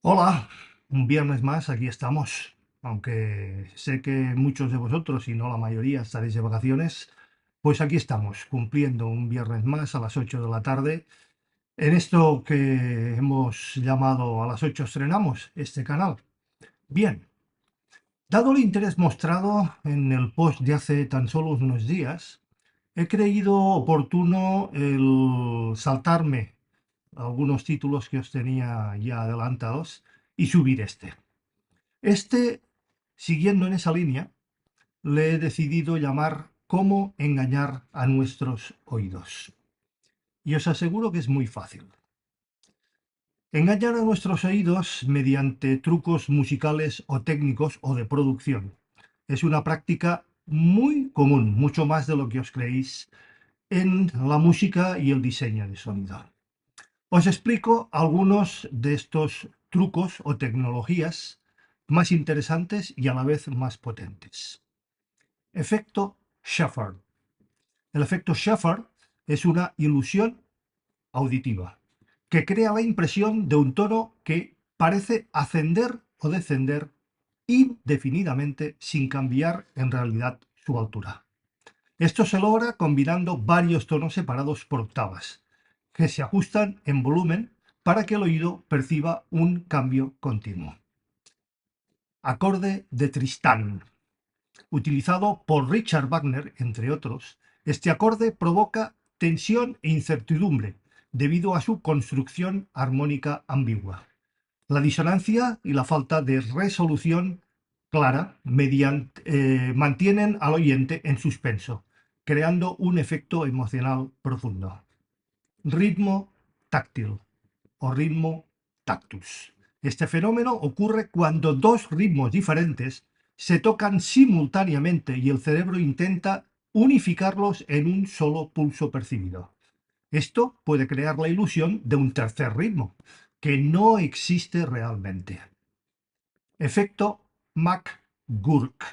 Hola, un viernes más, aquí estamos. Aunque sé que muchos de vosotros, y no la mayoría, estaréis de vacaciones, pues aquí estamos, cumpliendo un viernes más a las 8 de la tarde. En esto que hemos llamado A las 8 estrenamos este canal. Bien, dado el interés mostrado en el post de hace tan solo unos días, he creído oportuno el saltarme algunos títulos que os tenía ya adelantados y subir este. Este, siguiendo en esa línea, le he decidido llamar Cómo engañar a nuestros oídos. Y os aseguro que es muy fácil. Engañar a nuestros oídos mediante trucos musicales o técnicos o de producción es una práctica muy común, mucho más de lo que os creéis, en la música y el diseño de sonido. Os explico algunos de estos trucos o tecnologías más interesantes y a la vez más potentes. Efecto Shepard. El efecto Shepard es una ilusión auditiva que crea la impresión de un tono que parece ascender o descender indefinidamente sin cambiar en realidad su altura. Esto se logra combinando varios tonos separados por octavas, que se ajustan en volumen para que el oído perciba un cambio continuo. Acorde de Tristán. Utilizado por Richard Wagner, entre otros, este acorde provoca tensión e incertidumbre debido a su construcción armónica ambigua. La disonancia y la falta de resolución clara mantienen al oyente en suspenso, creando un efecto emocional profundo. Ritmo táctil o ritmo tactus. Este fenómeno ocurre cuando dos ritmos diferentes se tocan simultáneamente y el cerebro intenta unificarlos en un solo pulso percibido. Esto puede crear la ilusión de un tercer ritmo, que no existe realmente. Efecto McGurk.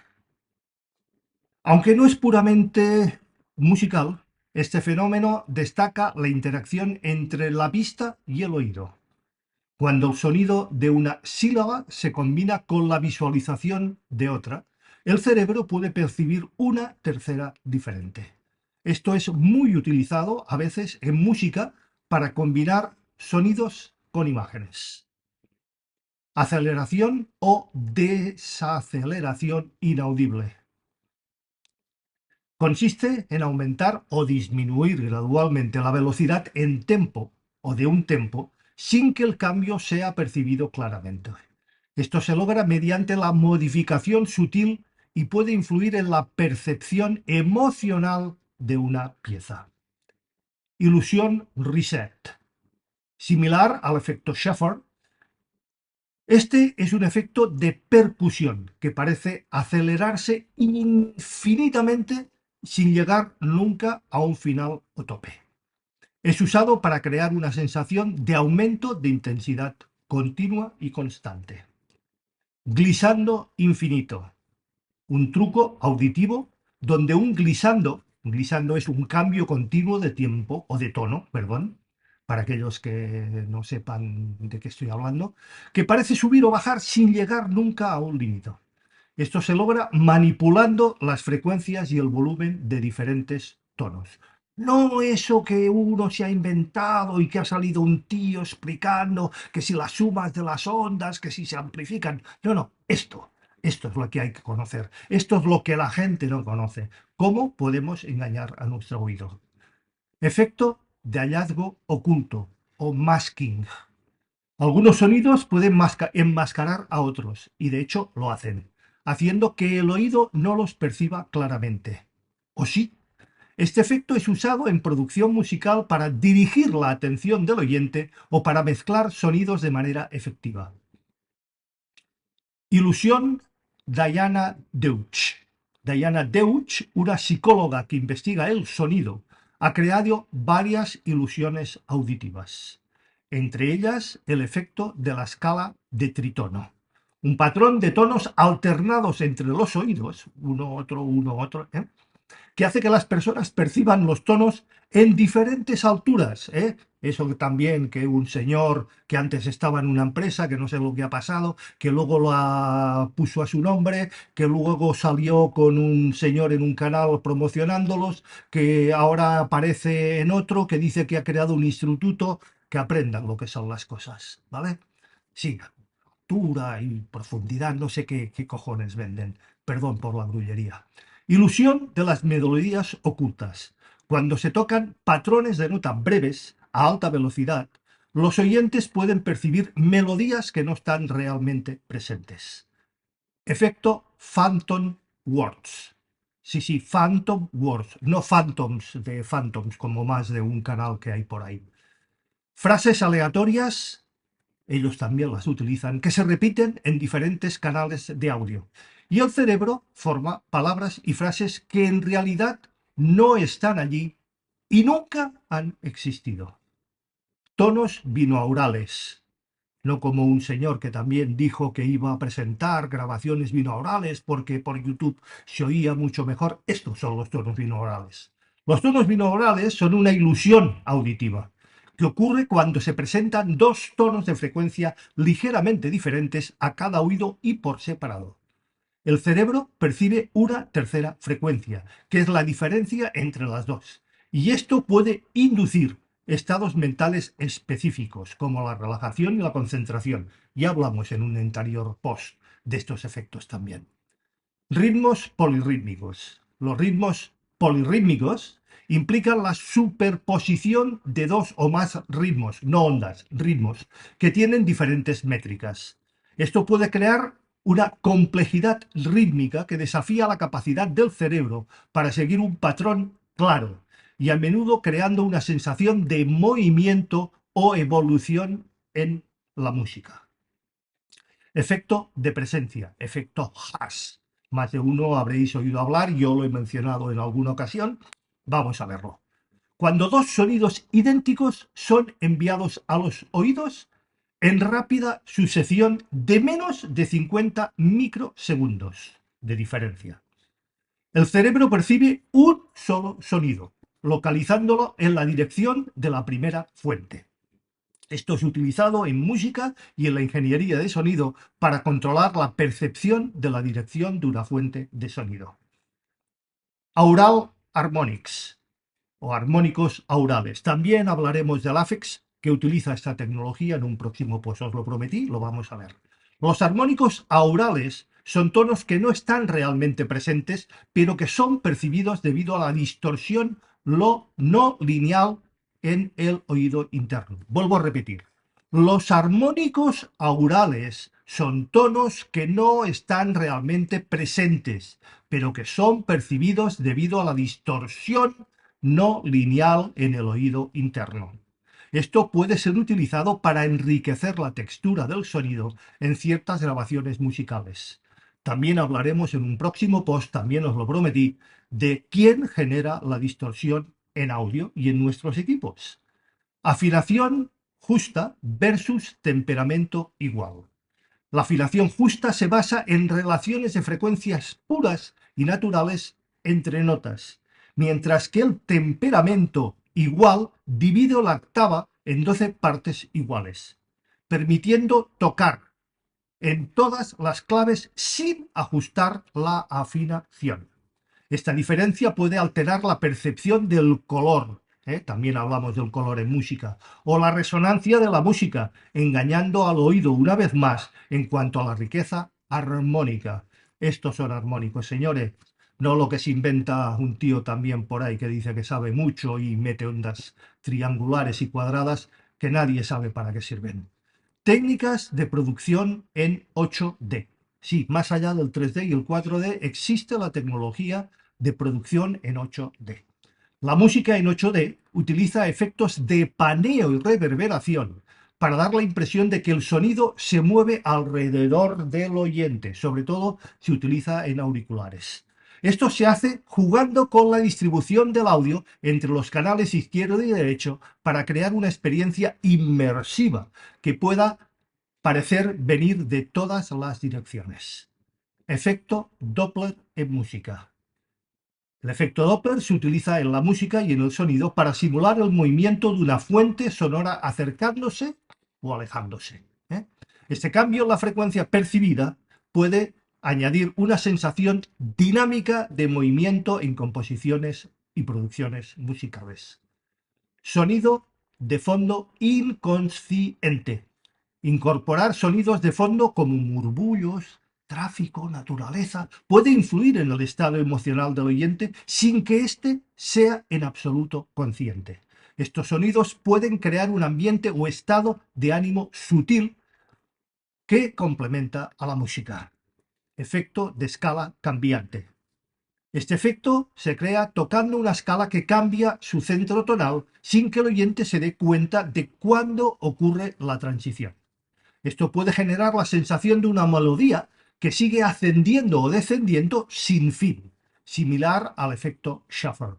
Aunque no es puramente musical, este fenómeno destaca la interacción entre la vista y el oído, cuando el sonido de una sílaba se combina con la visualización de otra, el cerebro puede percibir una tercera diferente. Esto es muy utilizado a veces en música para combinar sonidos con imágenes. Aceleración o desaceleración inaudible. Consiste en aumentar o disminuir gradualmente la velocidad en tempo o de un tempo sin que el cambio sea percibido claramente. Esto se logra mediante la modificación sutil y puede influir en la percepción emocional de una pieza. Ilusión reset. Similar al efecto Shepard, este es un efecto de percusión que parece acelerarse infinitamente sin llegar nunca a un final o tope. Es usado para crear una sensación de aumento de intensidad continua y constante. Glissando infinito, un truco auditivo donde glissando es un cambio continuo de tiempo o de tono, perdón, para aquellos que no sepan de qué estoy hablando, que parece subir o bajar sin llegar nunca a un límite. Esto se logra manipulando las frecuencias y el volumen de diferentes tonos. No eso que uno se ha inventado y que ha salido un tío explicando que si las sumas de las ondas, que si se amplifican. No, no, esto es lo que hay que conocer. Esto es lo que la gente no conoce. ¿Cómo podemos engañar a nuestro oído? Efecto de hallazgo oculto o masking. Algunos sonidos pueden enmascarar a otros, y de hecho lo hacen, haciendo que el oído no los perciba claramente. ¿O sí? Este efecto es usado en producción musical para dirigir la atención del oyente o para mezclar sonidos de manera efectiva. Ilusión Diana Deutsch. Diana Deutsch, una psicóloga que investiga el sonido, ha creado varias ilusiones auditivas, entre ellas el efecto de la escala de tritono, un patrón de tonos alternados entre los oídos, uno, otro, que hace que las personas perciban los tonos en diferentes alturas, ¿eh? Eso que también que un señor que antes estaba en una empresa, que no sé lo que ha pasado, que luego la puso a su nombre, que luego salió con un señor en un canal promocionándolos, que ahora aparece en otro, que dice que ha creado un instituto, que aprendan lo que son las cosas, ¿vale? Sí, altura y profundidad, no sé qué cojones venden, perdón por la grullería. Ilusión de las melodías ocultas. Cuando se tocan patrones de nota breves a alta velocidad, los oyentes pueden percibir melodías que no están realmente presentes. Efecto Phantom Words. Sí, sí, Phantom Words, no Phantoms de Phantoms, como más de un canal que hay por ahí. Frases aleatorias, ellos también las utilizan, que se repiten en diferentes canales de audio. Y el cerebro forma palabras y frases que en realidad no están allí y nunca han existido. Tonos binaurales. No como un señor que también dijo que iba a presentar grabaciones binaurales porque por YouTube se oía mucho mejor. Estos son los tonos binaurales. Los tonos binaurales son una ilusión auditiva que ocurre cuando se presentan dos tonos de frecuencia ligeramente diferentes a cada oído y por separado. El cerebro percibe una tercera frecuencia, que es la diferencia entre las dos, y esto puede inducir estados mentales específicos, como la relajación y la concentración. Ya hablamos en un anterior post de estos efectos también. Ritmos polirrítmicos. Los ritmos polirrítmicos implican la superposición de dos o más ritmos, no ondas, ritmos, que tienen diferentes métricas. Esto puede crear una complejidad rítmica que desafía la capacidad del cerebro para seguir un patrón claro y a menudo creando una sensación de movimiento o evolución en la música. Efecto de presencia, efecto Haas. Más de uno habréis oído hablar, yo lo he mencionado en alguna ocasión. Vamos a verlo. Cuando dos sonidos idénticos son enviados a los oídos en rápida sucesión de menos de 50 microsegundos de diferencia. El cerebro percibe un solo sonido, localizándolo en la dirección de la primera fuente. Esto es utilizado en música y en la ingeniería de sonido para controlar la percepción de la dirección de una fuente de sonido. Aural Harmonics o armónicos aurales. También hablaremos del AFEX, que utiliza esta tecnología en un próximo post, os lo prometí, lo vamos a ver. Los armónicos aurales son tonos que no están realmente presentes, pero que son percibidos debido a la distorsión no lineal en el oído interno. Vuelvo a repetir. Los armónicos aurales son tonos que no están realmente presentes, pero que son percibidos debido a la distorsión no lineal en el oído interno. Esto puede ser utilizado para enriquecer la textura del sonido en ciertas grabaciones musicales. También hablaremos en un próximo post, también os lo prometí, de quién genera la distorsión en audio y en nuestros equipos. Afinación justa versus temperamento igual. La afinación justa se basa en relaciones de frecuencias puras y naturales entre notas, mientras que el temperamento igual divide la octava en 12 partes iguales, permitiendo tocar en todas las claves sin ajustar la afinación. Esta diferencia puede alterar la percepción del color, también hablamos del color en música, o la resonancia de la música, engañando al oído una vez más en cuanto a la riqueza armónica. Estos son armónicos, señores, no lo que se inventa un tío también por ahí que dice que sabe mucho y mete ondas triangulares y cuadradas que nadie sabe para qué sirven. Técnicas de producción en 8D. Sí, más allá del 3D y el 4D existe la tecnología de producción en 8D. La música en 8D utiliza efectos de paneo y reverberación para dar la impresión de que el sonido se mueve alrededor del oyente, sobre todo si utiliza en auriculares. Esto se hace jugando con la distribución del audio entre los canales izquierdo y derecho para crear una experiencia inmersiva que pueda parecer venir de todas las direcciones. Efecto Doppler en música. El efecto Doppler se utiliza en la música y en el sonido para simular el movimiento de una fuente sonora acercándose o alejándose. ¿eh? Este cambio en la frecuencia percibida puede añadir una sensación dinámica de movimiento en composiciones y producciones musicales. Sonido de fondo inconsciente. Incorporar sonidos de fondo como murmullos, tráfico, naturaleza, puede influir en el estado emocional del oyente sin que éste sea en absoluto consciente. Estos sonidos pueden crear un ambiente o estado de ánimo sutil que complementa a la música. Efecto de escala cambiante. Este efecto se crea tocando una escala que cambia su centro tonal sin que el oyente se dé cuenta de cuándo ocurre la transición. Esto puede generar la sensación de una melodía que sigue ascendiendo o descendiendo sin fin, similar al efecto shuffle.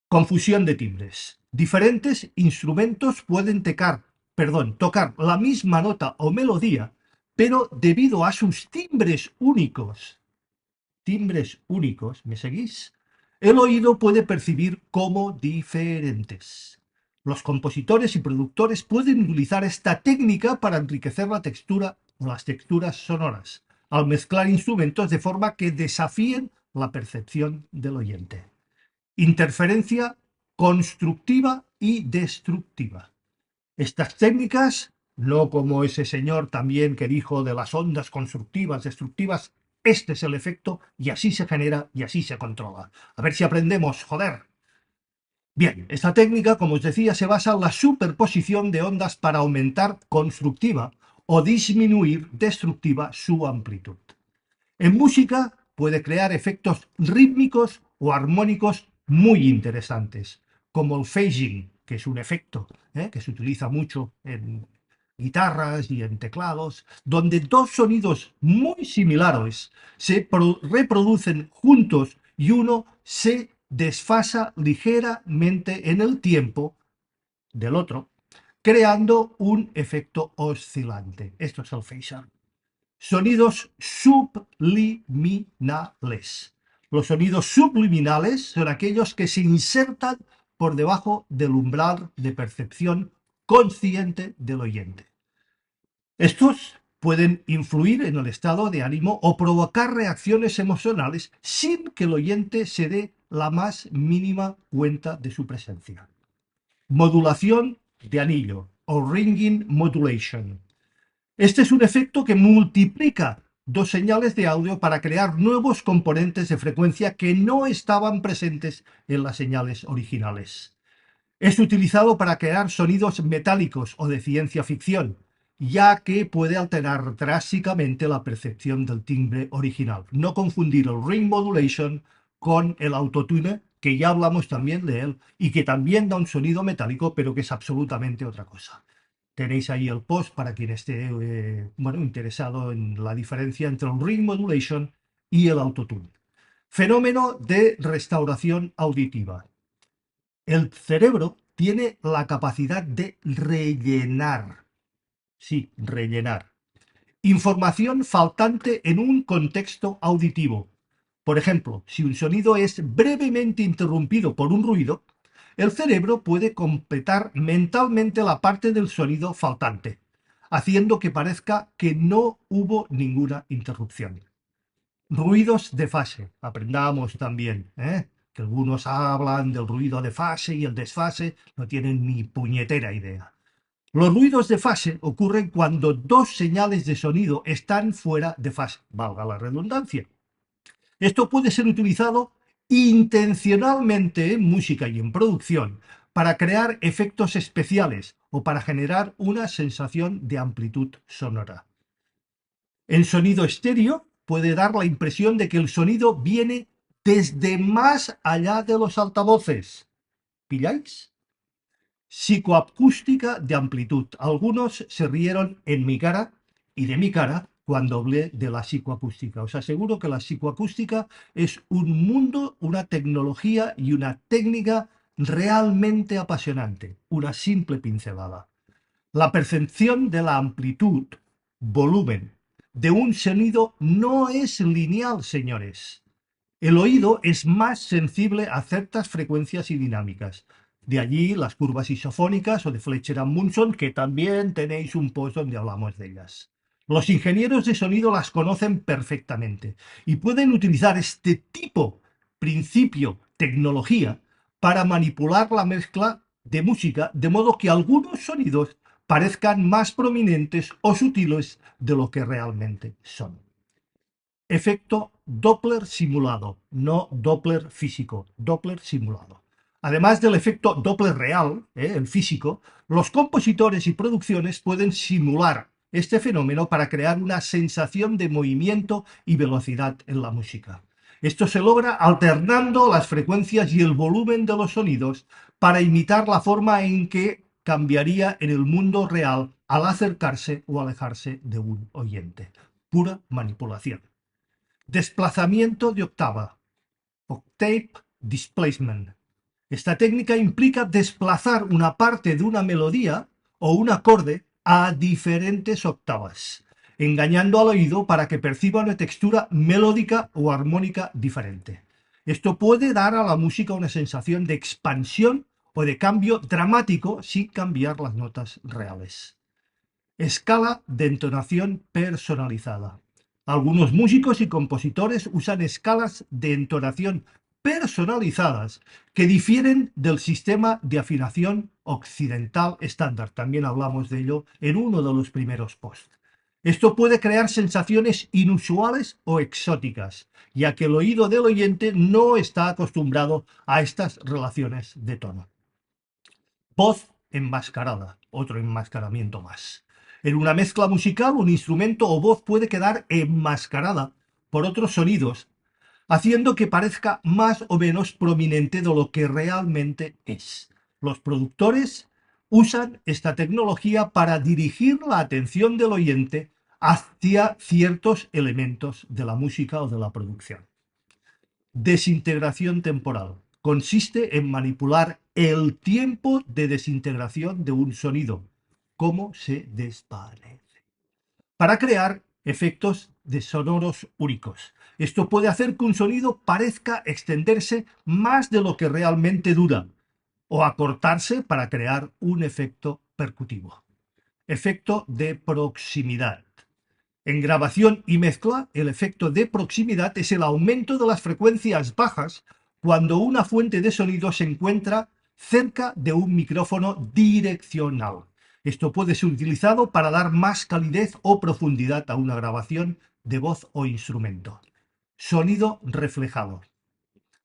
Confusión de timbres. Diferentes instrumentos pueden tocar la misma nota o melodía, pero debido a sus timbres únicos, ¿me seguís? El oído puede percibir como diferentes. Los compositores y productores pueden utilizar esta técnica para enriquecer la textura o las texturas sonoras, al mezclar instrumentos de forma que desafíen la percepción del oyente. Interferencia constructiva y destructiva. Estas técnicas, no como ese señor también que dijo de las ondas constructivas, destructivas, este es el efecto y así se genera y así se controla. A ver si aprendemos, joder. Bien, esta técnica, como os decía, se basa en la superposición de ondas para aumentar constructiva o disminuir destructiva su amplitud. En música puede crear efectos rítmicos o armónicos muy interesantes, como el phasing, que es un efecto que se utiliza mucho en guitarras y en teclados, donde dos sonidos muy similares se reproducen juntos y uno se desfasa ligeramente en el tiempo del otro, creando un efecto oscilante. Esto es el phasing. Sonidos subliminales. Los sonidos subliminales son aquellos que se insertan por debajo del umbral de percepción consciente del oyente. Estos pueden influir en el estado de ánimo o provocar reacciones emocionales sin que el oyente se dé la más mínima cuenta de su presencia. Modulación de anillo o ringing modulation. Este es un efecto que multiplica dos señales de audio para crear nuevos componentes de frecuencia que no estaban presentes en las señales originales. Es utilizado para crear sonidos metálicos o de ciencia ficción, ya que puede alterar drásticamente la percepción del timbre original. No confundir el ring modulation con el autotune, que ya hablamos también de él, y que también da un sonido metálico, pero que es absolutamente otra cosa. Tenéis ahí el post para quien esté interesado en la diferencia entre el ring modulation y el autotune. Fenómeno de restauración auditiva. El cerebro tiene la capacidad de rellenar, sí, rellenar, información faltante en un contexto auditivo. Por ejemplo, si un sonido es brevemente interrumpido por un ruido, el cerebro puede completar mentalmente la parte del sonido faltante, haciendo que parezca que no hubo ninguna interrupción. Ruidos de fase. Aprendamos también, que algunos hablan del ruido de fase y el desfase, no tienen ni puñetera idea. Los ruidos de fase ocurren cuando dos señales de sonido están fuera de fase, valga la redundancia. Esto puede ser utilizado intencionalmente en música y en producción para crear efectos especiales o para generar una sensación de amplitud sonora. En sonido estéreo puede dar la impresión de que el sonido viene desde más allá de los altavoces. ¿Pilláis? Psicoacústica de amplitud. Algunos se rieron en mi cara y de mi cara cuando hablé de la psicoacústica. Os aseguro que la psicoacústica es un mundo, una tecnología y una técnica realmente apasionante. Una simple pincelada. La percepción de la amplitud, volumen, de un sonido no es lineal, señores. El oído es más sensible a ciertas frecuencias y dinámicas. De allí las curvas isofónicas o de Fletcher-Munson, que también tenéis un post donde hablamos de ellas. Los ingenieros de sonido las conocen perfectamente y pueden utilizar este tipo, principio, tecnología, para manipular la mezcla de música de modo que algunos sonidos parezcan más prominentes o sutiles de lo que realmente son. Efecto Doppler simulado, no Doppler físico, Doppler simulado. Además del efecto Doppler real, el físico, los compositores y producciones pueden simular este fenómeno para crear una sensación de movimiento y velocidad en la música. Esto se logra alternando las frecuencias y el volumen de los sonidos para imitar la forma en que cambiaría en el mundo real al acercarse o alejarse de un oyente. Pura manipulación. Desplazamiento de octava, octave displacement. Esta técnica implica desplazar una parte de una melodía o un acorde a diferentes octavas, engañando al oído para que perciba una textura melódica o armónica diferente. Esto puede dar a la música una sensación de expansión o de cambio dramático sin cambiar las notas reales. Escala de entonación personalizada. Algunos músicos y compositores usan escalas de entonación personalizadas que difieren del sistema de afinación occidental estándar. También hablamos de ello en uno de los primeros posts. Esto puede crear sensaciones inusuales o exóticas, ya que el oído del oyente no está acostumbrado a estas relaciones de tono. Voz enmascarada, otro enmascaramiento más. En una mezcla musical, un instrumento o voz puede quedar enmascarada por otros sonidos, haciendo que parezca más o menos prominente de lo que realmente es. Los productores usan esta tecnología para dirigir la atención del oyente hacia ciertos elementos de la música o de la producción. Desintegración temporal. Consiste en manipular el tiempo de desintegración de un sonido, cómo se desvanece, para crear efectos de sonoros únicos. Esto puede hacer que un sonido parezca extenderse más de lo que realmente dura o acortarse para crear un efecto percutivo. Efecto de proximidad. En grabación y mezcla, el efecto de proximidad es el aumento de las frecuencias bajas cuando una fuente de sonido se encuentra cerca de un micrófono direccional. Esto puede ser utilizado para dar más calidez o profundidad a una grabación de voz o instrumento. Sonido reflejado.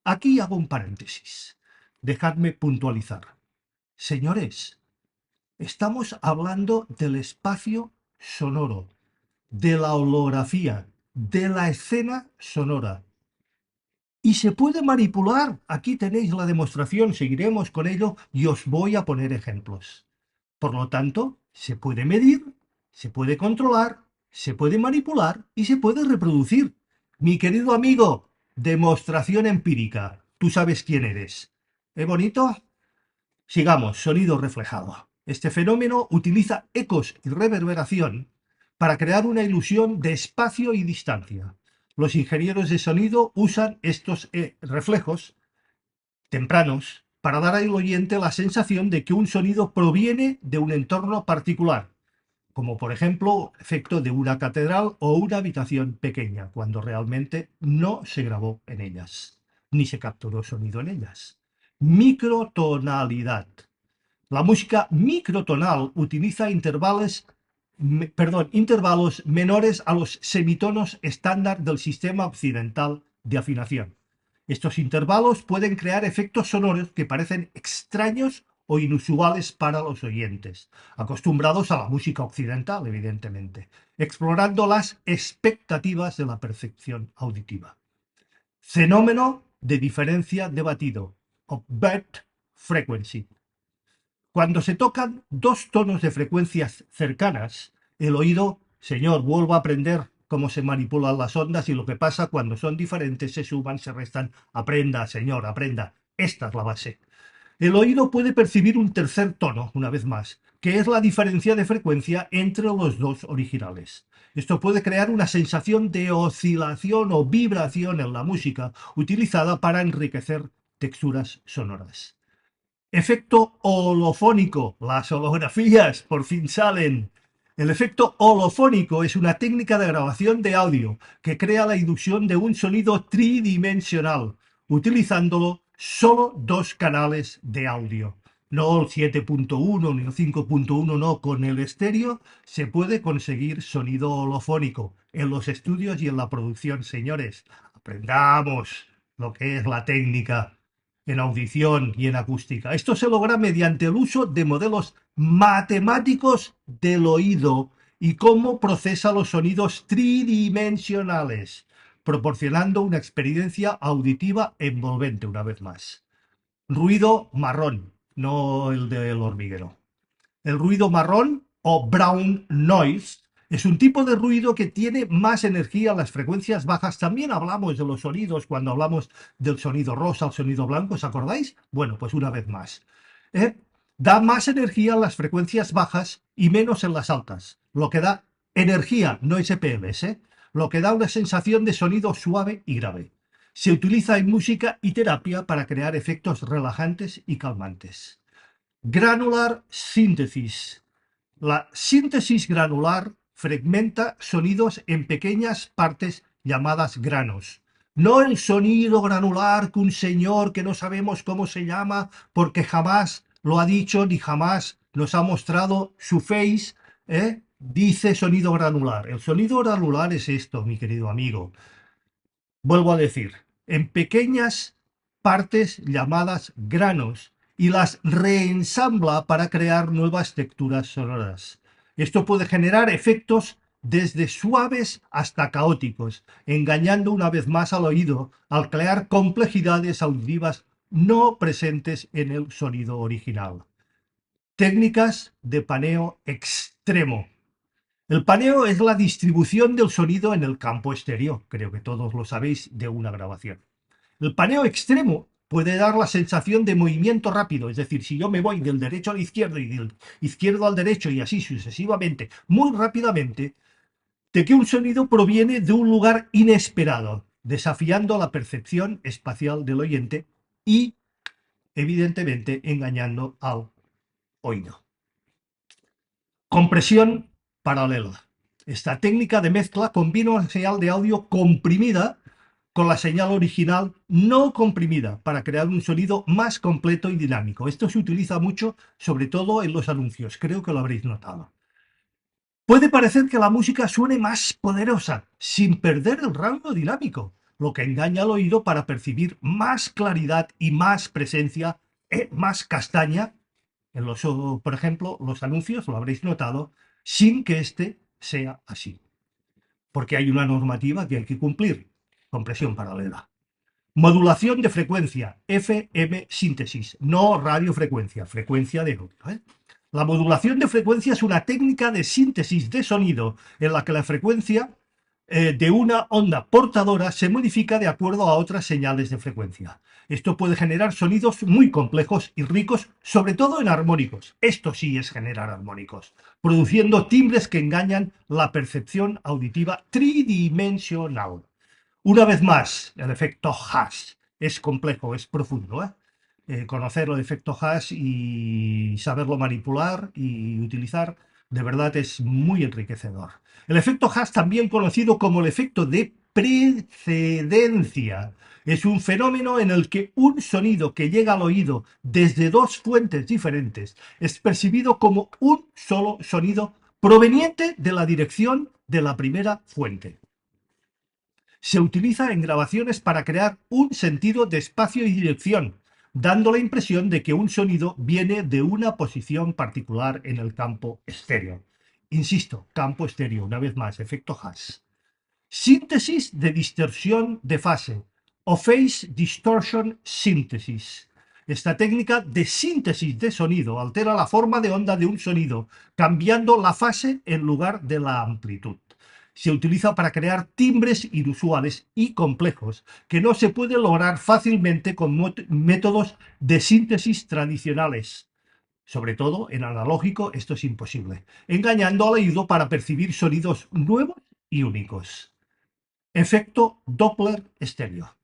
Aquí hago un paréntesis. Dejadme puntualizar. Señores, estamos hablando del espacio sonoro, de la holografía, de la escena sonora. Y se puede manipular. Aquí tenéis la demostración, seguiremos con ello y os voy a poner ejemplos. Por lo tanto, se puede medir, se puede controlar, se puede manipular y se puede reproducir. Mi querido amigo, demostración empírica. Tú sabes quién eres. ¿Es bonito? Sigamos, sonido reflejado. Este fenómeno utiliza ecos y reverberación para crear una ilusión de espacio y distancia. Los ingenieros de sonido usan estos reflejos tempranos para dar al oyente la sensación de que un sonido proviene de un entorno particular, como por ejemplo el efecto de una catedral o una habitación pequeña, cuando realmente no se grabó en ellas, ni se capturó sonido en ellas. Microtonalidad. La música microtonal utiliza intervalos menores a los semitonos estándar del sistema occidental de afinación. Estos intervalos pueden crear efectos sonoros que parecen extraños o inusuales para los oyentes, acostumbrados a la música occidental, evidentemente, explorando las expectativas de la percepción auditiva. Fenómeno de diferencia de batido, o bed frequency. Cuando se tocan dos tonos de frecuencias cercanas, el oído, señor, vuelvo a aprender cómo se manipulan las ondas y lo que pasa cuando son diferentes, se suman, se restan. Aprenda, señor, aprenda. Esta es la base. El oído puede percibir un tercer tono, una vez más, que es la diferencia de frecuencia entre los dos originales. Esto puede crear una sensación de oscilación o vibración en la música utilizada para enriquecer texturas sonoras. Efecto holofónico. Las holografías por fin salen. El efecto holofónico es una técnica de grabación de audio que crea la ilusión de un sonido tridimensional, utilizándolo solo dos canales de audio. No el 7.1 ni el 5.1, no. Con el estéreo se puede conseguir sonido holofónico en los estudios y en la producción, señores. Aprendamos lo que es la técnica en audición y en acústica. Esto se logra mediante el uso de modelos matemáticos del oído y cómo procesa los sonidos tridimensionales, proporcionando una experiencia auditiva envolvente una vez más. Ruido marrón, no el del hormiguero. El ruido marrón o brown noise es un tipo de ruido que tiene más energía en las frecuencias bajas. También hablamos de los sonidos cuando hablamos del sonido rosa, el sonido blanco, ¿os acordáis? Bueno, pues una vez más. ¿Eh? Da más energía en las frecuencias bajas y menos en las altas, lo que da energía, no SPMs, lo que da una sensación de sonido suave y grave. Se utiliza en música y terapia para crear efectos relajantes y calmantes. Granular Synthesis. La síntesis granular fragmenta sonidos en pequeñas partes llamadas granos. No el sonido granular que un señor que no sabemos cómo se llama porque jamás lo ha dicho ni jamás nos ha mostrado su face, dice sonido granular. El sonido granular es esto, mi querido amigo. Vuelvo a decir, en pequeñas partes llamadas granos y las reensambla para crear nuevas texturas sonoras. Esto puede generar efectos desde suaves hasta caóticos, engañando una vez más al oído al crear complejidades auditivas no presentes en el sonido original. Técnicas de paneo extremo. El paneo es la distribución del sonido en el campo estéreo, creo que todos lo sabéis de una grabación. El paneo extremo puede dar la sensación de movimiento rápido, es decir, si yo me voy del derecho al izquierdo y del izquierdo al derecho y así sucesivamente, muy rápidamente, de que un sonido proviene de un lugar inesperado, desafiando la percepción espacial del oyente y, evidentemente, engañando al oído. Compresión paralela. Esta técnica de mezcla combina una señal de audio comprimida con la señal original no comprimida para crear un sonido más completo y dinámico. Esto se utiliza mucho, sobre todo en los anuncios, creo que lo habréis notado. Puede parecer que la música suene más poderosa, sin perder el rango dinámico, lo que engaña al oído para percibir más claridad y más presencia, más castaña, en los, por ejemplo, los anuncios, lo habréis notado, sin que este sea así. Porque hay una normativa que hay que cumplir. Compresión paralela. Modulación de frecuencia, FM síntesis, no radiofrecuencia, frecuencia de audio. La modulación de frecuencia es una técnica de síntesis de sonido en la que la frecuencia de una onda portadora se modifica de acuerdo a otras señales de frecuencia. Esto puede generar sonidos muy complejos y ricos, sobre todo en armónicos. Esto sí es generar armónicos, produciendo timbres que engañan la percepción auditiva tridimensional. Una vez más, el efecto hash es complejo, es profundo. Conocer el efecto hash y saberlo manipular y utilizar, de verdad es muy enriquecedor. El efecto hash, también conocido como el efecto de precedencia, es un fenómeno en el que un sonido que llega al oído desde dos fuentes diferentes es percibido como un solo sonido proveniente de la dirección de la primera fuente. Se utiliza en grabaciones para crear un sentido de espacio y dirección, dando la impresión de que un sonido viene de una posición particular en el campo estéreo. Insisto, campo estéreo, una vez más, efecto hash. Síntesis de distorsión de fase o Phase Distortion Synthesis. Esta técnica de síntesis de sonido altera la forma de onda de un sonido, cambiando la fase en lugar de la amplitud. Se utiliza para crear timbres inusuales y complejos que no se pueden lograr fácilmente con métodos de síntesis tradicionales. Sobre todo en analógico esto es imposible, engañando al oído para percibir sonidos nuevos y únicos. Efecto Doppler estéreo.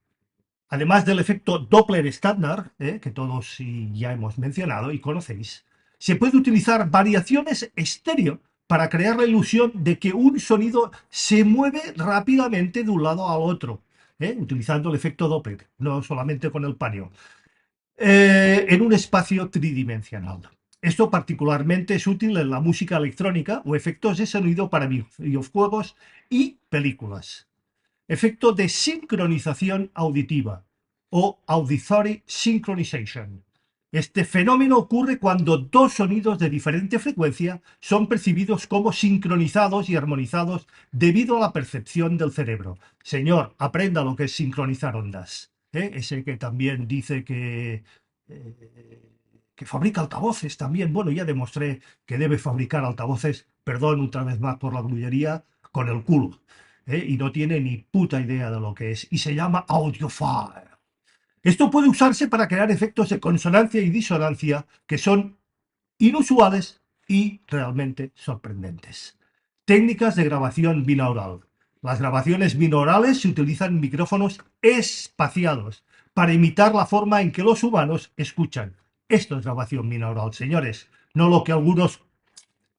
Además del efecto Doppler estándar, que todos sí ya hemos mencionado y conocéis, se puede utilizar variaciones estéreo para crear la ilusión de que un sonido se mueve rápidamente de un lado al otro, utilizando el efecto Doppler, no solamente con el paneo, en un espacio tridimensional. Esto particularmente es útil en la música electrónica o efectos de sonido para videojuegos y películas. Efecto de sincronización auditiva o auditory synchronization. Este fenómeno ocurre cuando dos sonidos de diferente frecuencia son percibidos como sincronizados y armonizados debido a la percepción del cerebro. Señor, aprenda lo que es sincronizar ondas. Ese que también dice que fabrica altavoces también. Bueno, ya demostré que debe fabricar altavoces, perdón otra vez más por la grullería, con el culo. Y no tiene ni puta idea de lo que es. Y se llama audiophile. Esto puede usarse para crear efectos de consonancia y disonancia que son inusuales y realmente sorprendentes. Técnicas de grabación binaural. Las grabaciones binaurales se utilizan micrófonos espaciados para imitar la forma en que los humanos escuchan. Esto es grabación binaural, señores, no lo que algunos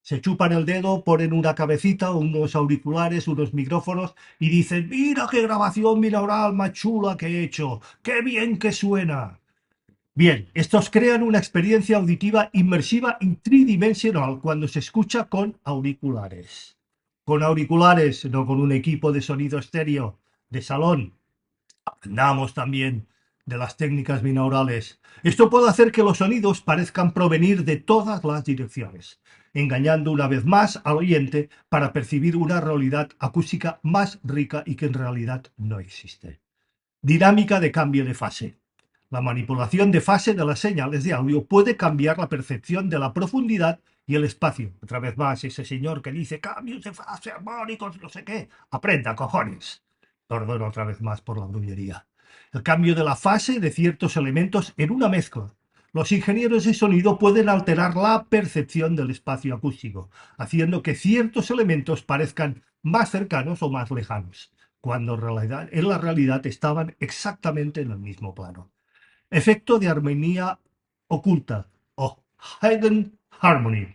se chupan el dedo, ponen una cabecita, unos auriculares, unos micrófonos y dicen, mira qué grabación binaural más chula que he hecho, qué bien que suena. Bien, estos crean una experiencia auditiva inmersiva y tridimensional cuando se escucha con auriculares. Con auriculares, no con un equipo de sonido estéreo de salón. Aprendamos también de las técnicas binaurales. Esto puede hacer que los sonidos parezcan provenir de todas las direcciones, engañando una vez más al oyente para percibir una realidad acústica más rica y que en realidad no existe. Dinámica de cambio de fase. La manipulación de fase de las señales de audio puede cambiar la percepción de la profundidad y el espacio. Otra vez más, ese señor que dice cambios de fase armónicos, no sé qué. Aprenda, cojones. Perdón otra vez más por la grullería. El cambio de la fase de ciertos elementos en una mezcla. Los ingenieros de sonido pueden alterar la percepción del espacio acústico, haciendo que ciertos elementos parezcan más cercanos o más lejanos, cuando en la realidad estaban exactamente en el mismo plano. Efecto de armonía oculta o hidden harmony.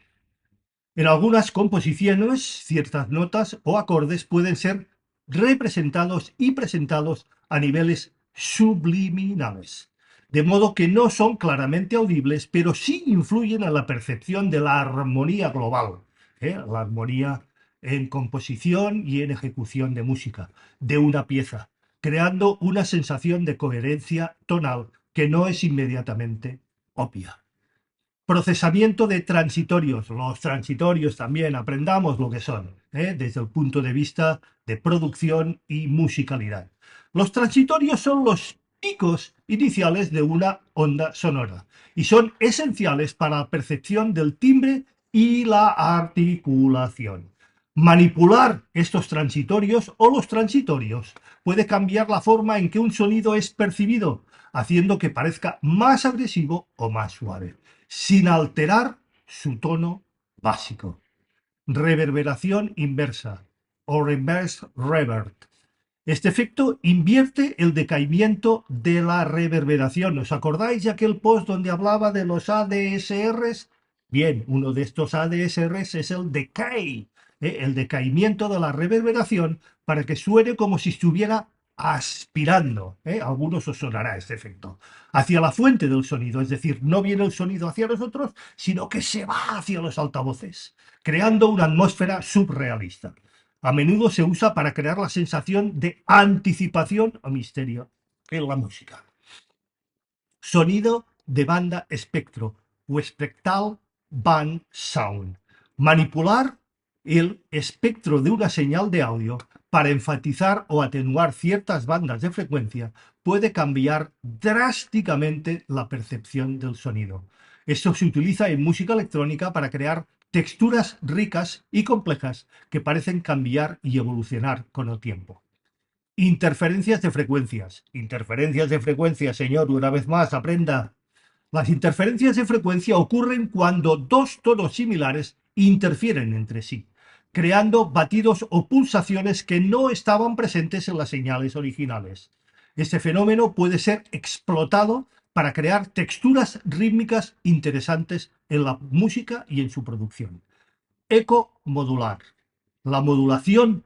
En algunas composiciones, ciertas notas o acordes pueden ser representados y presentados a niveles subliminales, de modo que no son claramente audibles, pero sí influyen en la percepción de la armonía global, la armonía en composición y en ejecución de música, de una pieza, creando una sensación de coherencia tonal que no es inmediatamente obvia. Procesamiento de transitorios. Los transitorios también aprendamos lo que son, desde el punto de vista de producción y musicalidad. Los transitorios son los picos iniciales de una onda sonora y son esenciales para la percepción del timbre y la articulación. Manipular estos transitorios o los transitorios puede cambiar la forma en que un sonido es percibido, haciendo que parezca más agresivo o más suave, sin alterar su tono básico. Reverberación inversa o reverse reverb. Este efecto invierte el decaimiento de la reverberación. ¿Os acordáis de aquel post donde hablaba de los ADSRs? Bien, uno de estos ADSRs es el decay, el decaimiento de la reverberación para que suene como si estuviera aspirando. A algunos os sonará este efecto. Hacia la fuente del sonido, es decir, no viene el sonido hacia nosotros, sino que se va hacia los altavoces, creando una atmósfera subrealista. A menudo se usa para crear la sensación de anticipación o misterio en la música. Sonido de banda espectro o espectral band sound. Manipular el espectro de una señal de audio para enfatizar o atenuar ciertas bandas de frecuencia puede cambiar drásticamente la percepción del sonido. Esto se utiliza en música electrónica para crear texturas ricas y complejas que parecen cambiar y evolucionar con el tiempo. Interferencias de frecuencias. Interferencias de frecuencias, señor, una vez más, aprenda. Las interferencias de frecuencia ocurren cuando dos tonos similares interfieren entre sí, creando batidos o pulsaciones que no estaban presentes en las señales originales. Este fenómeno puede ser explotado para crear texturas rítmicas interesantes en la música y en su producción. Eco modular. La modulación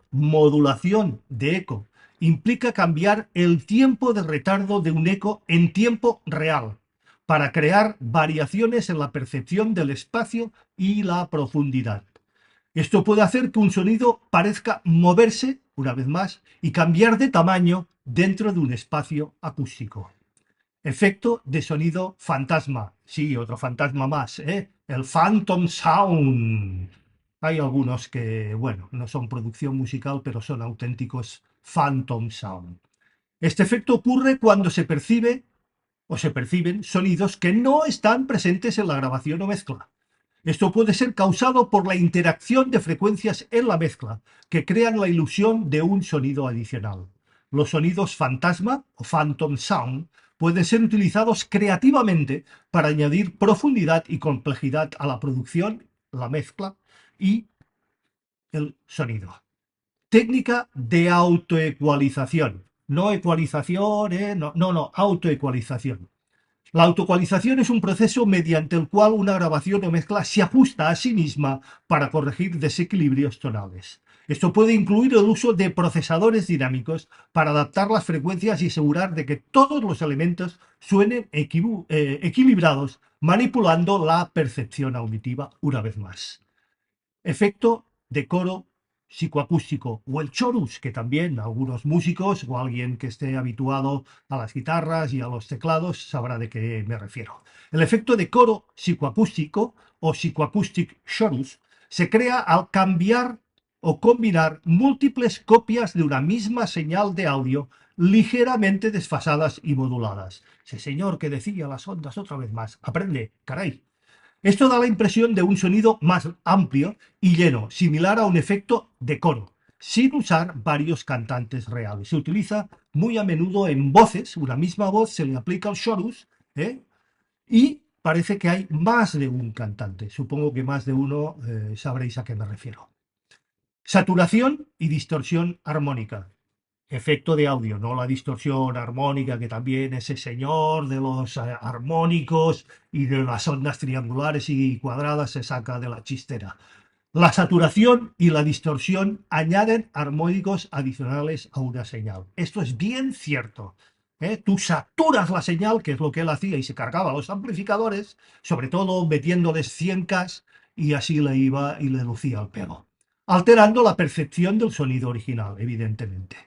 de eco, implica cambiar el tiempo de retardo de un eco en tiempo real para crear variaciones en la percepción del espacio y la profundidad. Esto puede hacer que un sonido parezca moverse, una vez más, y cambiar de tamaño dentro de un espacio acústico. Efecto de sonido fantasma. Sí, otro fantasma más, ¿eh? El Phantom Sound. Hay algunos que, bueno, no son producción musical, pero son auténticos Phantom Sound. Este efecto ocurre cuando se percibe o se perciben sonidos que no están presentes en la grabación o mezcla. Esto puede ser causado por la interacción de frecuencias en la mezcla, que crean la ilusión de un sonido adicional. Los sonidos fantasma o phantom sound pueden ser utilizados creativamente para añadir profundidad y complejidad a la producción, la mezcla y el sonido. Técnica de autoecualización. No ecualización, no, autoecualización. La autoecualización es un proceso mediante el cual una grabación o mezcla se ajusta a sí misma para corregir desequilibrios tonales. Esto puede incluir el uso de procesadores dinámicos para adaptar las frecuencias y asegurar de que todos los elementos suenen equilibrados, manipulando la percepción auditiva una vez más. Efecto de coro psicoacústico o el chorus, que también algunos músicos o alguien que esté habituado a las guitarras y a los teclados sabrá de qué me refiero. El efecto de coro psicoacústico o psicoacoustic chorus se crea al cambiar o combinar múltiples copias de una misma señal de audio ligeramente desfasadas y moduladas. Ese señor que decía las ondas otra vez más. Aprende, caray. Esto da la impresión de un sonido más amplio y lleno, similar a un efecto de coro, sin usar varios cantantes reales. Se utiliza muy a menudo en voces, una misma voz se le aplica el chorus, ¿eh? Y parece que hay más de un cantante. Supongo que más de uno sabréis a qué me refiero. Saturación y distorsión armónica. Efecto de audio, no la distorsión armónica, que también ese señor de los armónicos y de las ondas triangulares y cuadradas se saca de la chistera. La saturación y la distorsión añaden armónicos adicionales a una señal. Esto es bien cierto. Tú saturas la señal, que es lo que él hacía, y se cargaba los amplificadores, sobre todo metiéndoles 100K, y así le iba y le lucía el pelo, alterando la percepción del sonido original, evidentemente.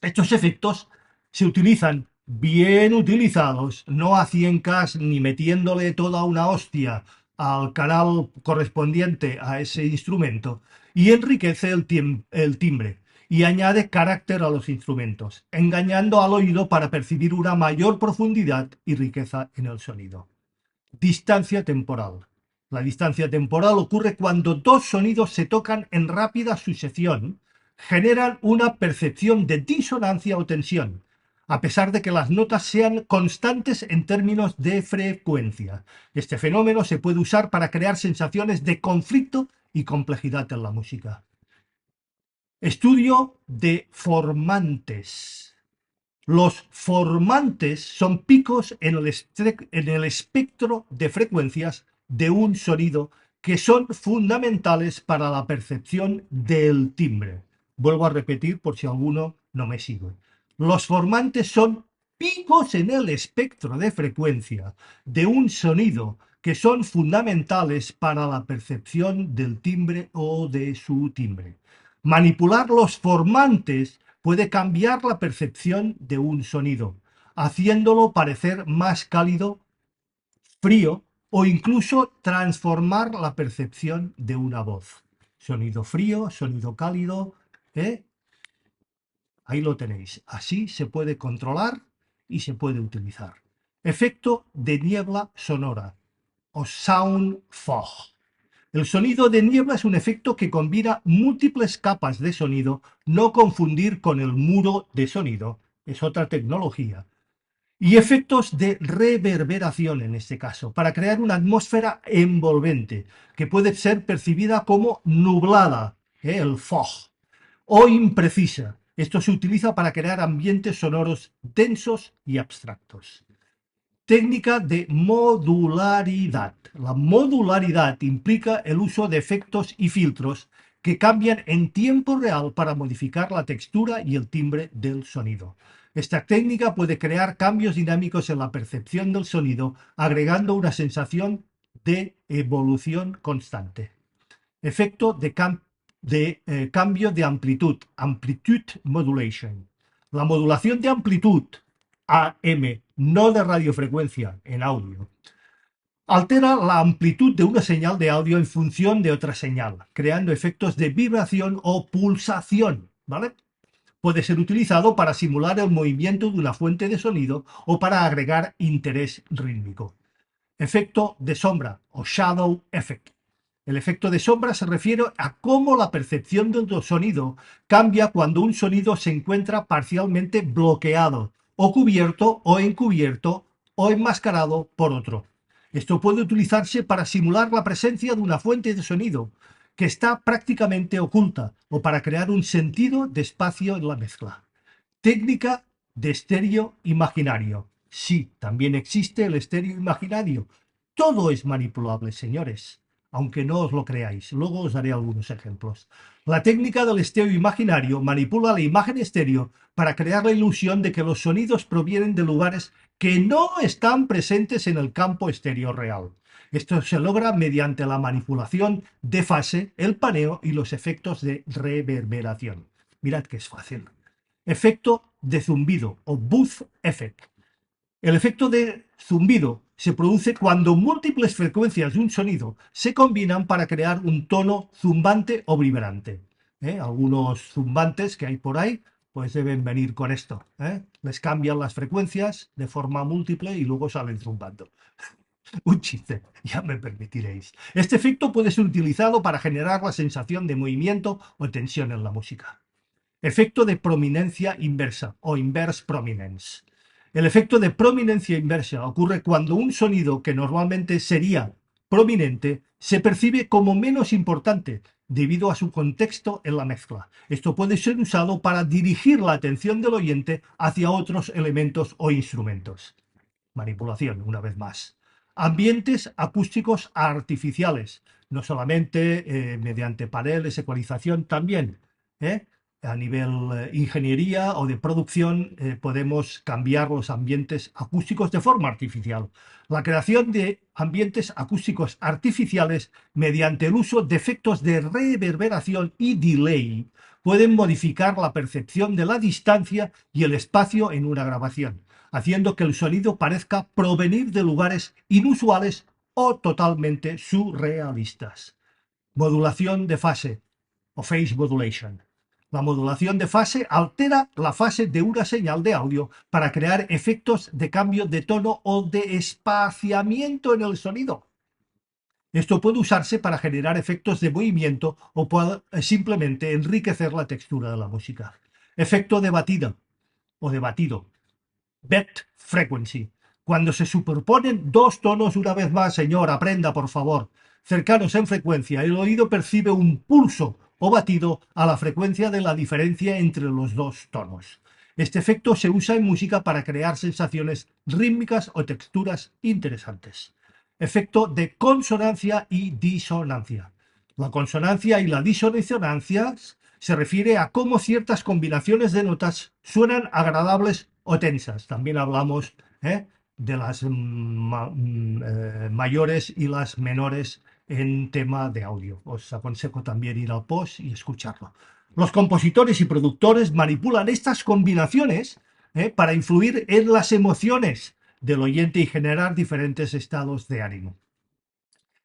Estos efectos se utilizan bien utilizados, no a 100K ni metiéndole toda una hostia al canal correspondiente a ese instrumento, y enriquece el timbre y añade carácter a los instrumentos, engañando al oído para percibir una mayor profundidad y riqueza en el sonido. Distancia temporal. La distancia temporal ocurre cuando dos sonidos se tocan en rápida sucesión, generan una percepción de disonancia o tensión, a pesar de que las notas sean constantes en términos de frecuencia. Este fenómeno se puede usar para crear sensaciones de conflicto y complejidad en la música. Estudio de formantes. Los formantes son picos en el espectro de frecuencias de un sonido que son fundamentales para la percepción del timbre. Vuelvo a repetir por si alguno no me sigue. Los formantes son picos en el espectro de frecuencia de un sonido que son fundamentales para la percepción del timbre o de su timbre. Manipular los formantes puede cambiar la percepción de un sonido, haciéndolo parecer más cálido, frío o incluso transformar la percepción de una voz. Sonido frío, sonido cálido, ¿eh? Ahí lo tenéis. Así se puede controlar y se puede utilizar. Efecto de niebla sonora o sound fog. El sonido de niebla es un efecto que combina múltiples capas de sonido, no confundir con el muro de sonido, es otra tecnología, Y efectos de reverberación en este caso, para crear una atmósfera envolvente, que puede ser percibida como nublada, el fog, o imprecisa. Esto se utiliza para crear ambientes sonoros densos y abstractos. Técnica de modularidad. La modularidad implica el uso de efectos y filtros que cambian en tiempo real para modificar la textura y el timbre del sonido. Esta técnica puede crear cambios dinámicos en la percepción del sonido, agregando una sensación de evolución constante. Efecto de cambio de amplitud, amplitude modulation. La modulación de amplitud, AM, no de radiofrecuencia en audio, altera la amplitud de una señal de audio en función de otra señal, creando efectos de vibración o pulsación, ¿vale? Puede ser utilizado para simular el movimiento de una fuente de sonido o para agregar interés rítmico. Efecto de sombra o shadow effect. El efecto de sombra se refiere a cómo la percepción del sonido cambia cuando un sonido se encuentra parcialmente bloqueado, o cubierto, o encubierto, o enmascarado por otro. Esto puede utilizarse para simular la presencia de una fuente de sonido que está prácticamente oculta, o para crear un sentido de espacio en la mezcla. Técnica de estéreo imaginario. Sí, también existe el estéreo imaginario. Todo es manipulable, señores, aunque no os lo creáis. Luego os daré algunos ejemplos. La técnica del estéreo imaginario manipula la imagen estéreo para crear la ilusión de que los sonidos provienen de lugares que no están presentes en el campo estéreo real. Esto se logra mediante la manipulación de fase, el paneo y los efectos de reverberación. Mirad que es fácil. Efecto de zumbido o buzz effect. El efecto de zumbido se produce cuando múltiples frecuencias de un sonido se combinan para crear un tono zumbante o vibrante. Algunos zumbantes que hay por ahí pues deben venir con esto. Les cambian las frecuencias de forma múltiple y luego salen zumbando. Un chiste, ya me permitiréis. Este efecto puede ser utilizado para generar la sensación de movimiento o tensión en la música. Efecto de prominencia inversa o inverse prominence. El efecto de prominencia inversa ocurre cuando un sonido que normalmente sería prominente se percibe como menos importante debido a su contexto en la mezcla. Esto puede ser usado para dirigir la atención del oyente hacia otros elementos o instrumentos. Manipulación, una vez más. Ambientes acústicos artificiales, no solamente mediante paneles, ecualización, también. A nivel ingeniería o de producción podemos cambiar los ambientes acústicos de forma artificial. La creación de ambientes acústicos artificiales mediante el uso de efectos de reverberación y delay pueden modificar la percepción de la distancia y el espacio en una grabación, haciendo que el sonido parezca provenir de lugares inusuales o totalmente surrealistas. Modulación de fase o phase modulation. La modulación de fase altera la fase de una señal de audio para crear efectos de cambio de tono o de espaciamiento en el sonido. Esto puede usarse para generar efectos de movimiento o puede simplemente enriquecer la textura de la música. Efecto de batida o de batido. Bed frequency. Cuando se superponen dos tonos, una vez más, señor, aprenda por favor, cercanos en frecuencia, el oído percibe un pulso o batido a la frecuencia de la diferencia entre los dos tonos. Este efecto se usa en música para crear sensaciones rítmicas o texturas interesantes. Efecto de consonancia y disonancia. La consonancia y la disonancia se refiere a cómo ciertas combinaciones de notas suenan agradables o tensas. También hablamos de las mayores y las menores en tema de audio. Os aconsejo también ir al post y escucharlo. Los compositores y productores manipulan estas combinaciones para influir en las emociones del oyente y generar diferentes estados de ánimo.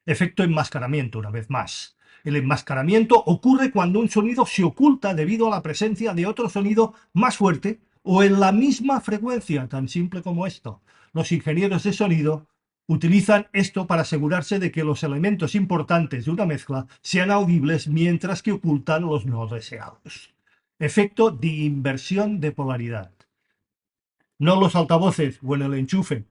Efecto enmascaramiento, una vez más. El enmascaramiento ocurre cuando un sonido se oculta debido a la presencia de otro sonido más fuerte o en la misma frecuencia, tan simple como esto. Los ingenieros de sonido utilizan esto para asegurarse de que los elementos importantes de una mezcla sean audibles mientras que ocultan los no deseados. Efecto de inversión de polaridad. no en los altavoces o en el enchufe,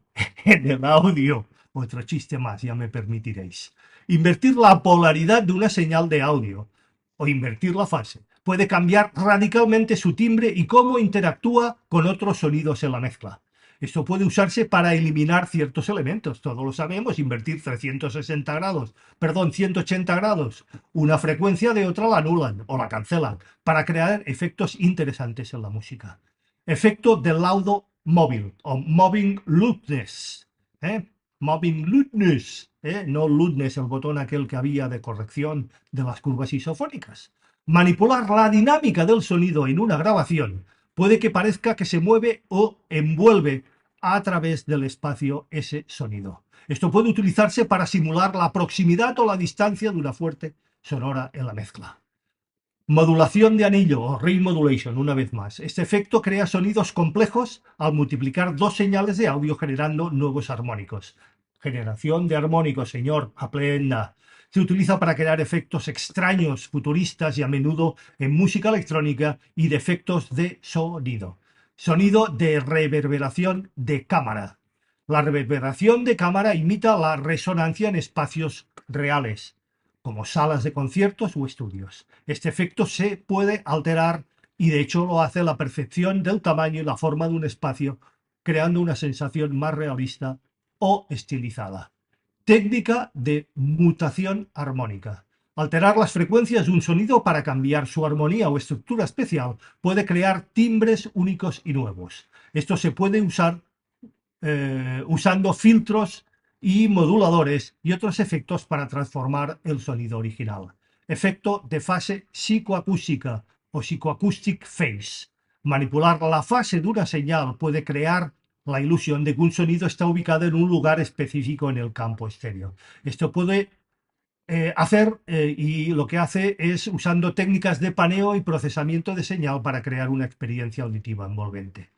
en el audio. Otro chiste más, ya me permitiréis. Invertir la polaridad de una señal de audio o invertir la fase puede cambiar radicalmente su timbre y cómo interactúa con otros sonidos en la mezcla. Esto puede usarse para eliminar ciertos elementos, todos lo sabemos, invertir 360 grados, perdón, 180 grados, una frecuencia de otra la anulan o la cancelan para crear efectos interesantes en la música. Efecto de laudo móvil o moving loudness. ¿eh? Moving loudness, no loudness, el botón aquel que había de corrección de las curvas isofónicas. Manipular la dinámica del sonido en una grabación puede que parezca que se mueve o envuelve a través del espacio ese sonido. Esto puede utilizarse para simular la proximidad o la distancia de una fuente sonora en la mezcla. Modulación de anillo o ring modulation, una vez más. Este efecto crea sonidos complejos al multiplicar dos señales de audio generando nuevos armónicos. Generación de armónicos, señor, aprenda. Se utiliza para crear efectos extraños, futuristas y a menudo en música electrónica y de efectos de sonido. Sonido de reverberación de cámara. La reverberación de cámara imita la resonancia en espacios reales, como salas de conciertos o estudios. Este efecto se puede alterar y de hecho lo hace la percepción del tamaño y la forma de un espacio, creando una sensación más realista o estilizada. Técnica de mutación armónica. Alterar las frecuencias de un sonido para cambiar su armonía o estructura especial puede crear timbres únicos y nuevos. Esto se puede usar usando filtros y moduladores y otros efectos para transformar el sonido original. Efecto de fase psicoacústica o psychoacoustic phase. Manipular la fase de una señal puede crear la ilusión de que un sonido está ubicado en un lugar específico en el campo estéreo. Esto puede y lo que hace es usando técnicas de paneo y procesamiento de señal para crear una experiencia auditiva envolvente.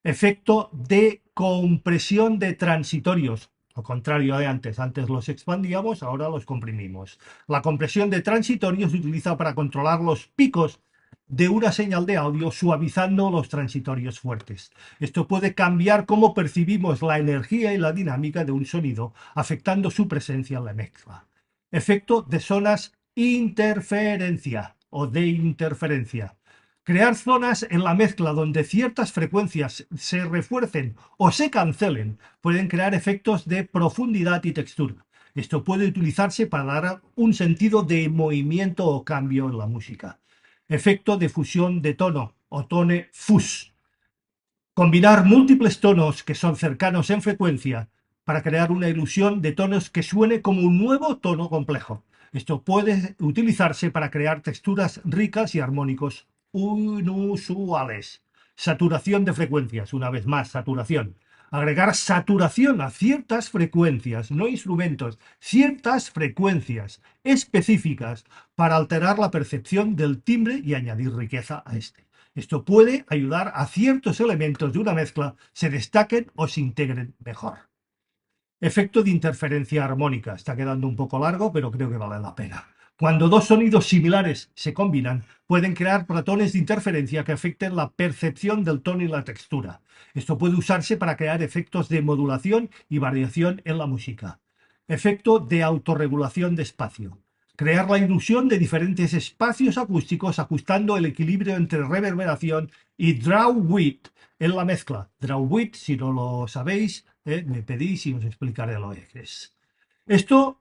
Efecto de compresión de transitorios. Al contrario de antes, antes los expandíamos, ahora los comprimimos. La compresión de transitorios se utiliza para controlar los picos de una señal de audio suavizando los transitorios fuertes. Esto puede cambiar cómo percibimos la energía y la dinámica de un sonido, afectando su presencia en la mezcla. Efecto de zonas interferencia o de interferencia. Crear zonas en la mezcla donde ciertas frecuencias se refuercen o se cancelen pueden crear efectos de profundidad y textura. Esto puede utilizarse para dar un sentido de movimiento o cambio en la música. Efecto de fusión de tono o tone fuzz. Combinar múltiples tonos que son cercanos en frecuencia para crear una ilusión de tonos que suene como un nuevo tono complejo. Esto puede utilizarse para crear texturas ricas y armónicos inusuales. Saturación de frecuencias, una vez más, saturación. Agregar saturación a ciertas frecuencias, no instrumentos, ciertas frecuencias específicas para alterar la percepción del timbre y añadir riqueza a este. Esto puede ayudar a ciertos elementos de una mezcla se destaquen o se integren mejor. Efecto de interferencia armónica. Está quedando un poco largo, pero creo que vale la pena. Cuando dos sonidos similares se combinan, pueden crear patrones de interferencia que afecten la percepción del tono y la textura. Esto puede usarse para crear efectos de modulación y variación en la música. Efecto de autorregulación de espacio. Crear la ilusión de diferentes espacios acústicos ajustando el equilibrio entre reverberación y draw width en la mezcla. Draw width, si no lo sabéis, me pedís y os explicaré lo que es. Esto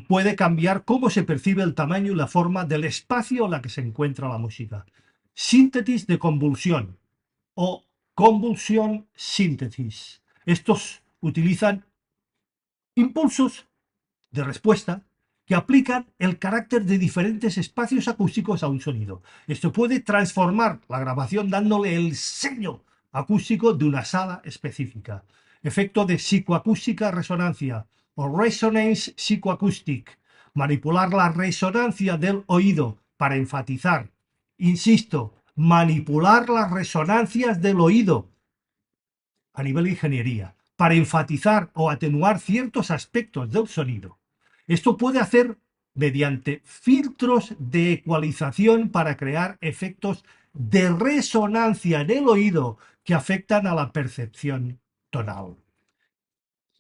puede cambiar cómo se percibe el tamaño y la forma del espacio en la que se encuentra la música. Síntesis de convulsión o convulsión síntesis. Estos utilizan impulsos de respuesta que aplican el carácter de diferentes espacios acústicos a un sonido. Esto puede transformar la grabación dándole el sello acústico de una sala específica. Efecto de psicoacústica resonancia o resonance psychoacoustic. Manipular la resonancia del oído para enfatizar. Insisto, manipular las resonancias del oído a nivel de ingeniería para enfatizar o atenuar ciertos aspectos del sonido. Esto puede hacer mediante filtros de ecualización para crear efectos de resonancia en el oído que afectan a la percepción tonal.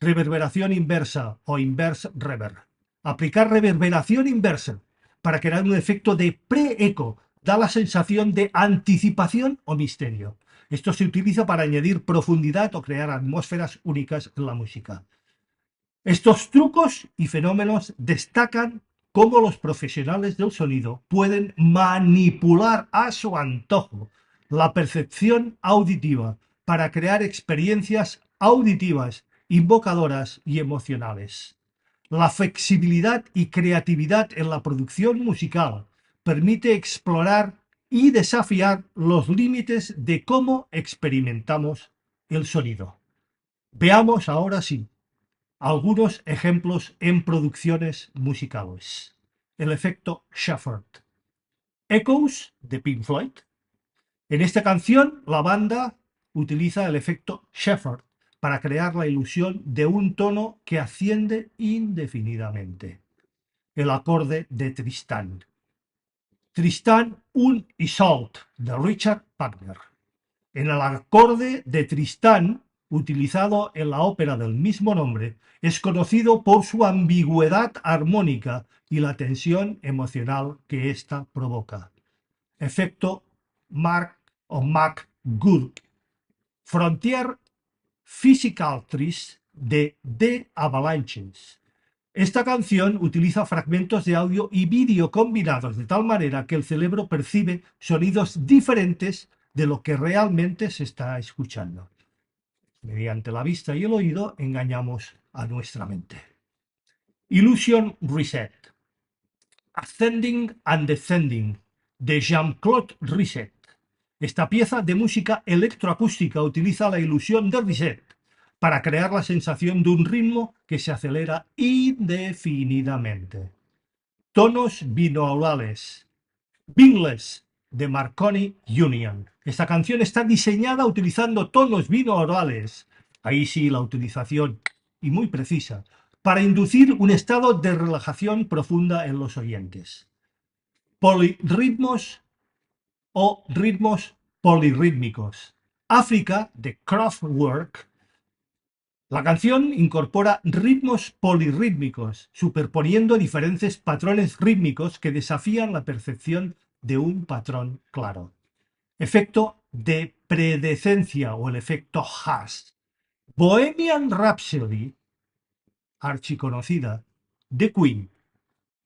Reverberación inversa o inverse reverb. Aplicar reverberación inversa para crear un efecto de pre-eco da la sensación de anticipación o misterio. Esto se utiliza para añadir profundidad o crear atmósferas únicas en la música. Estos trucos y fenómenos destacan cómo los profesionales del sonido pueden manipular a su antojo la percepción auditiva para crear experiencias auditivas, invocadoras y emocionales. La flexibilidad y creatividad en la producción musical permite explorar y desafiar los límites de cómo experimentamos el sonido. Veamos ahora sí algunos ejemplos en producciones musicales. El efecto Shepherd. Echoes de Pink Floyd. En esta canción, la banda utiliza el efecto Shepherd para crear la ilusión de un tono que asciende indefinidamente. El acorde de Tristán. Tristán und Isolde de Richard Wagner. En el acorde de Tristán, utilizado en la ópera del mismo nombre, es conocido por su ambigüedad armónica y la tensión emocional que ésta provoca. Efecto Mark o McGurk. Frontier Physical Trees de The Avalanches. Esta canción utiliza fragmentos de audio y vídeo combinados de tal manera que el cerebro percibe sonidos diferentes de lo que realmente se está escuchando. Mediante la vista y el oído engañamos a nuestra mente. Illusion Reset. Ascending and Descending de Jean-Claude Risset. Esta pieza de música electroacústica utiliza la ilusión de Risset para crear la sensación de un ritmo que se acelera indefinidamente. Tonos binaurales. Bingless de Marconi Union. Esta canción está diseñada utilizando tonos binaurales, ahí sí la utilización y muy precisa, para inducir un estado de relajación profunda en los oyentes. Polirritmos o ritmos polirrítmicos. África de Kraftwerk. La canción incorpora ritmos polirrítmicos, superponiendo diferentes patrones rítmicos que desafían la percepción de un patrón claro. Efecto de predecencia o el efecto Haas. Bohemian Rhapsody, archiconocida, de Queen.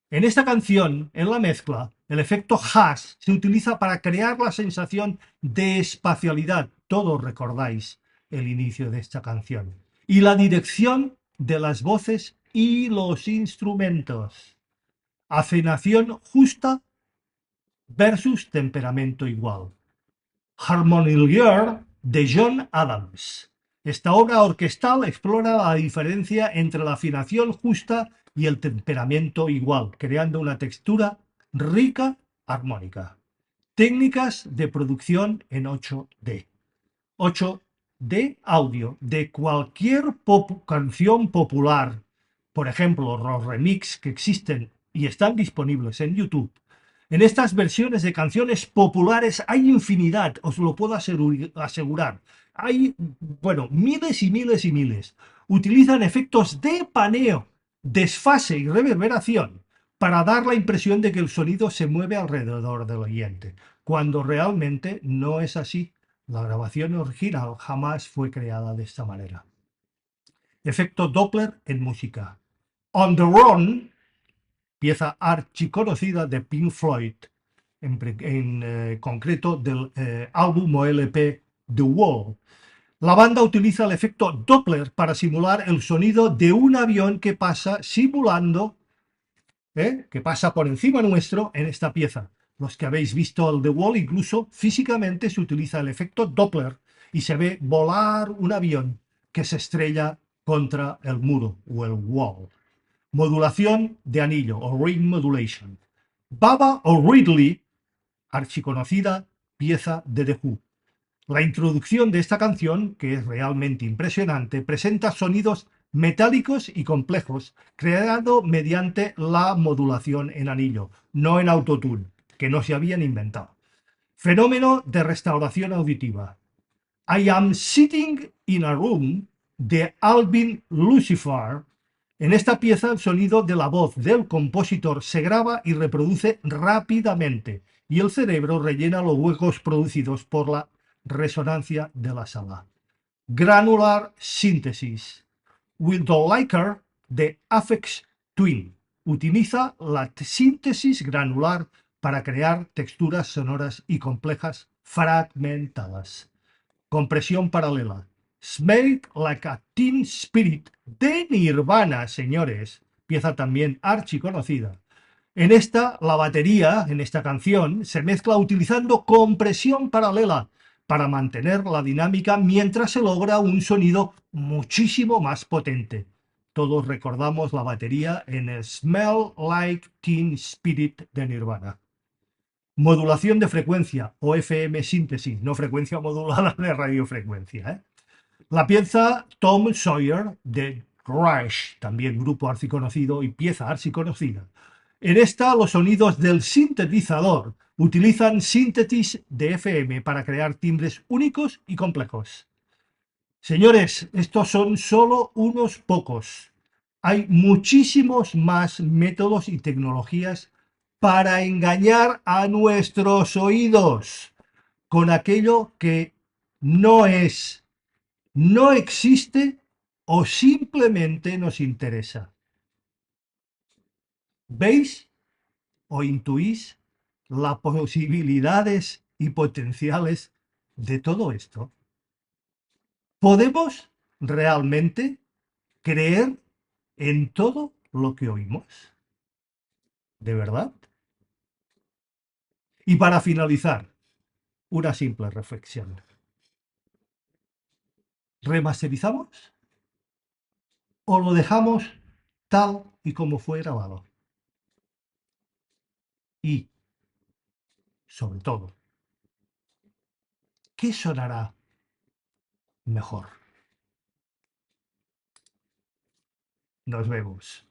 En esta canción, en la mezcla, el efecto Haas se utiliza para crear la sensación de espacialidad. Todos recordáis el inicio de esta canción. Y la dirección de las voces y los instrumentos. Afinación justa versus temperamento igual. Harmonieur de John Adams. Esta obra orquestal explora la diferencia entre la afinación justa y el temperamento igual, creando una textura rica, armónica. Técnicas de producción en 8D. 8D audio de cualquier canción popular, por ejemplo, los remix que existen y están disponibles en YouTube. En estas versiones de canciones populares hay infinidad, os lo puedo asegurar. Hay, bueno, miles y miles y miles. Utilizan efectos de paneo, desfase y reverberación para dar la impresión de que el sonido se mueve alrededor del oyente, cuando realmente no es así. La grabación original jamás fue creada de esta manera. Efecto Doppler en música. On the Run, pieza archiconocida de Pink Floyd, en concreto del álbum o LP The Wall. La banda utiliza el efecto Doppler para simular el sonido de un avión que pasa simulando, que pasa por encima nuestro en esta pieza. Los que habéis visto el The Wall, incluso físicamente se utiliza el efecto Doppler y se ve volar un avión que se estrella contra el muro o el wall. Modulación de anillo o ring modulation. Baba O'Ridley, archiconocida pieza de The Who. La introducción de esta canción, que es realmente impresionante, presenta sonidos metálicos y complejos, creado mediante la modulación en anillo, no en autotune, que no se habían inventado. Fenómeno de restauración auditiva. I am sitting in a room de Alvin Lucifer. En esta pieza el sonido de la voz del compositor se graba y reproduce rápidamente y el cerebro rellena los huecos producidos por la resonancia de la sala. Granular Synthesis. With the Liker de Aphex Twin. Utiliza la síntesis granular para crear texturas sonoras y complejas fragmentadas. Compresión paralela. Smell Like a Teen Spirit de Nirvana, señores. Pieza también archiconocida. En esta, la batería, en esta canción, se mezcla utilizando compresión paralela para mantener la dinámica mientras se logra un sonido muchísimo más potente. Todos recordamos la batería en el Smell Like Teen Spirit de Nirvana. Modulación de frecuencia o FM síntesis, no frecuencia modulada de radiofrecuencia. La pieza Tom Sawyer de Rush, también grupo archiconocido y pieza archiconocida. En esta, los sonidos del sintetizador utilizan síntesis de FM para crear timbres únicos y complejos. Señores, estos son solo unos pocos. Hay muchísimos más métodos y tecnologías para engañar a nuestros oídos con aquello que no es, no existe o simplemente nos interesa. ¿Veis o intuís las posibilidades y potenciales de todo esto? ¿Podemos realmente creer en todo lo que oímos? ¿De verdad? Y para finalizar, una simple reflexión. ¿Remasterizamos o lo dejamos tal y como fue grabado? Y, sobre todo, ¿qué sonará mejor? Nos vemos.